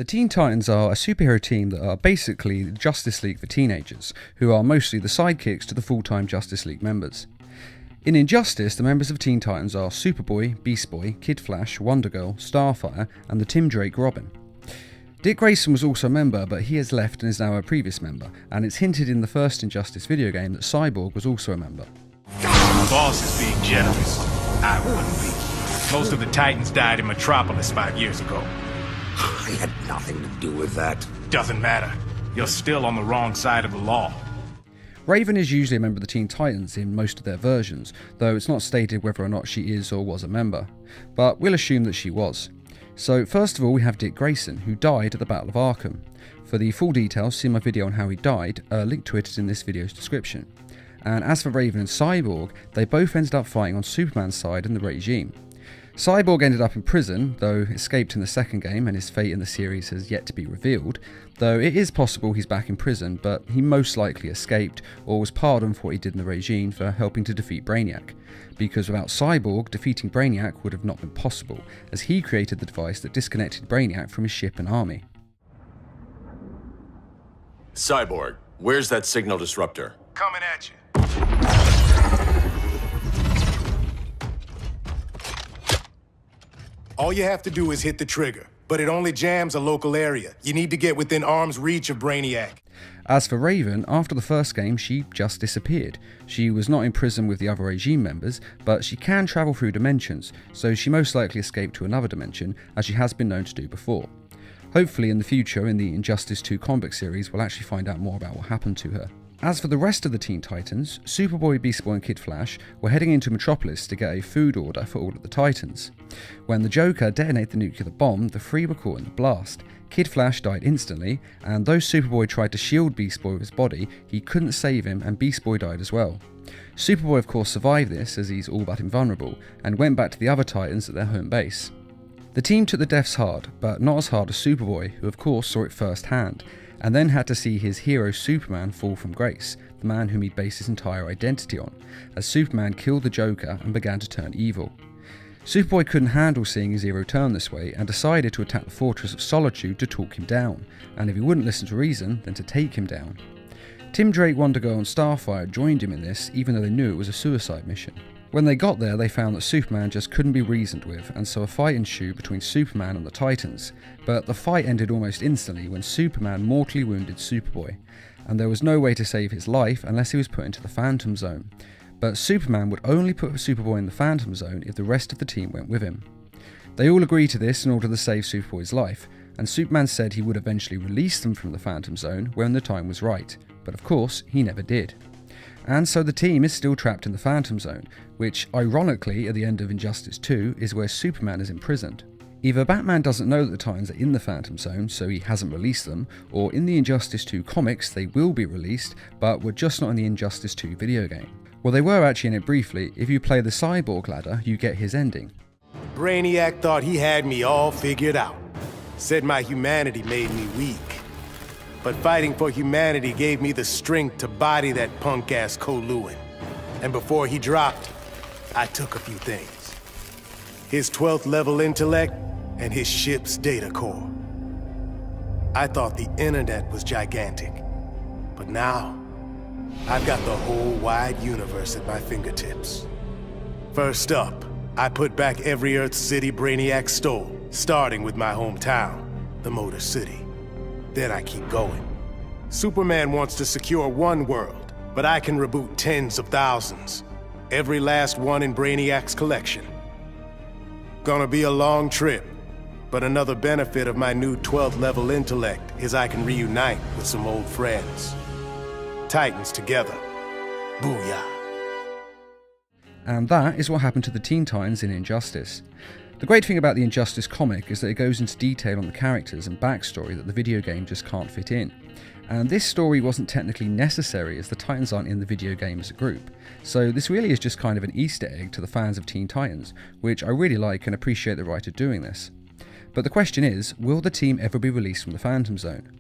The Teen Titans are a superhero team that are basically the Justice League for teenagers, who are mostly the sidekicks to the full-time Justice League members. In Injustice, the members of Teen Titans are Superboy, Beast Boy, Kid Flash, Wonder Girl, Starfire, and the Tim Drake Robin. Dick Grayson was also a member, but he has left and is now a previous member, and it's hinted in the first Injustice video game that Cyborg was also a member. My boss is being generous. I wouldn't be. Most of the Titans died in Metropolis 5 years ago. I had nothing to do with that. Doesn't matter. You're still on the wrong side of the law. Raven is usually a member of the Teen Titans in most of their versions, though it's not stated whether or not she is or was a member. But we'll assume that she was. So first of all we have Dick Grayson, who died at the Battle of Arkham. For the full details, see my video on how he died, a link to it is in this video's description. And as for Raven and Cyborg, they both ended up fighting on Superman's side in the regime. Cyborg ended up in prison, though escaped in the second game, and his fate in the series has yet to be revealed, though it is possible he's back in prison, but he most likely escaped, or was pardoned for what he did in the regime for helping to defeat Brainiac. Because without Cyborg, defeating Brainiac would have not been possible, as he created the device that disconnected Brainiac from his ship and army. Cyborg, where's that signal disruptor? Coming at you. All you have to do is hit the trigger, but it only jams a local area. You need to get within arm's reach of Brainiac. As for Raven, after the first game she just disappeared. She was not in prison with the other regime members, but she can travel through dimensions, so she most likely escaped to another dimension, as she has been known to do before. Hopefully in the future, in the Injustice 2 comic series, we'll actually find out more about what happened to her. As for the rest of the Teen Titans, Superboy, Beast Boy and Kid Flash were heading into Metropolis to get a food order for all of the Titans. When the Joker detonated the nuclear bomb, the three were caught in the blast. Kid Flash died instantly, and though Superboy tried to shield Beast Boy with his body, he couldn't save him and Beast Boy died as well. Superboy of course survived this, as he's all but invulnerable, and went back to the other Titans at their home base. The team took the deaths hard, but not as hard as Superboy, who of course saw it firsthand, and then had to see his hero Superman fall from grace, the man whom he'd based his entire identity on, as Superman killed the Joker and began to turn evil. Superboy couldn't handle seeing his hero turn this way and decided to attack the Fortress of Solitude to talk him down, and if he wouldn't listen to reason, then to take him down. Tim Drake, Wonder Girl and Starfire joined him in this, even though they knew it was a suicide mission. When they got there, they found that Superman just couldn't be reasoned with, and so a fight ensued between Superman and the Titans. But the fight ended almost instantly when Superman mortally wounded Superboy, and there was no way to save his life unless he was put into the Phantom Zone. But Superman would only put Superboy in the Phantom Zone if the rest of the team went with him. They all agreed to this in order to save Superboy's life, and Superman said he would eventually release them from the Phantom Zone when the time was right, but of course he never did. And so the team is still trapped in the Phantom Zone, which ironically at the end of Injustice 2 is where Superman is imprisoned. Either Batman doesn't know that the Titans are in the Phantom Zone, so he hasn't released them, or in the Injustice 2 comics they will be released, but were just not in the Injustice 2 video game. Well, they were actually in it briefly. If you play the Cyborg ladder, you get his ending. Brainiac thought he had me all figured out. Said my humanity made me weak. But fighting for humanity gave me the strength to body that punk-ass K'Looin. And before he dropped, I took a few things. His 12th level intellect and his ship's data core. I thought the internet was gigantic. But now, I've got the whole wide universe at my fingertips. First up, I put back every Earth city Brainiac stole, starting with my hometown, the Motor City. Then I keep going. Superman wants to secure one world, but I can reboot tens of thousands. Every last one in Brainiac's collection. Gonna be a long trip, but another benefit of my new 12th level intellect is I can reunite with some old friends. Titans together. Booyah. And that is what happened to the Teen Titans in Injustice. The great thing about the Injustice comic is that it goes into detail on the characters and backstory that the video game just can't fit in. And this story wasn't technically necessary as the Titans aren't in the video game as a group. So this really is just kind of an Easter egg to the fans of Teen Titans, which I really like and appreciate the writer doing this. But the question is, will the team ever be released from the Phantom Zone?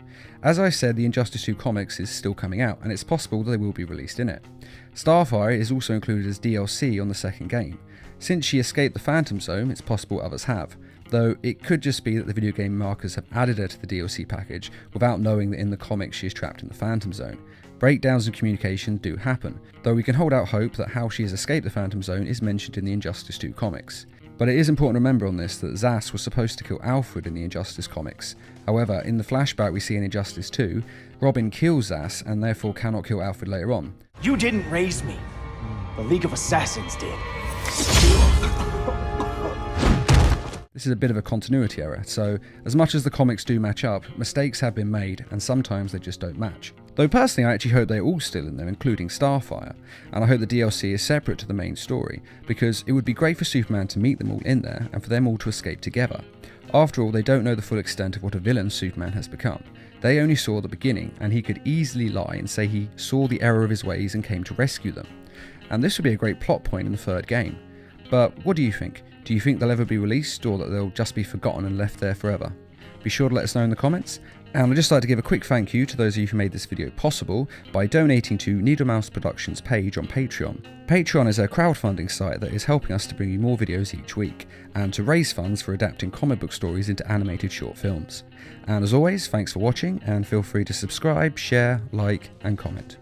As I said, the Injustice 2 comics is still coming out, and it's possible that they will be released in it. Starfire is also included as DLC on the second game. Since she escaped the Phantom Zone, it's possible others have. though it could just be that the video game markers have added her to the DLC package without knowing that in the comics she is trapped in the Phantom Zone. Breakdowns in communication do happen, though we can hold out hope that how she has escaped the Phantom Zone is mentioned in the Injustice 2 comics. But it is important to remember on this that Zsasz was supposed to kill Alfred in the Injustice comics. However, in the flashback we see in Injustice 2, Robin kills Zsasz and therefore cannot kill Alfred later on. You didn't raise me. The League of Assassins did. This is a bit of a continuity error, so as much as the comics do match up, mistakes have been made and sometimes they just don't match. Though personally I actually hope they're all still in there, including Starfire, and I hope the DLC is separate to the main story, because it would be great for Superman to meet them all in there and for them all to escape together. After all, they don't know the full extent of what a villain Superman has become. They only saw the beginning, and he could easily lie and say he saw the error of his ways and came to rescue them. And this would be a great plot point in the third game. But what do you think? Do you think they'll ever be released, or that they'll just be forgotten and left there forever? Be sure to let us know in the comments, and I'd just like to give a quick thank you to those of you who made this video possible by donating to Needlemouse Productions page on Patreon. Patreon is a crowdfunding site that is helping us to bring you more videos each week, and to raise funds for adapting comic book stories into animated short films. And as always, thanks for watching, and feel free to subscribe, share, like, and comment.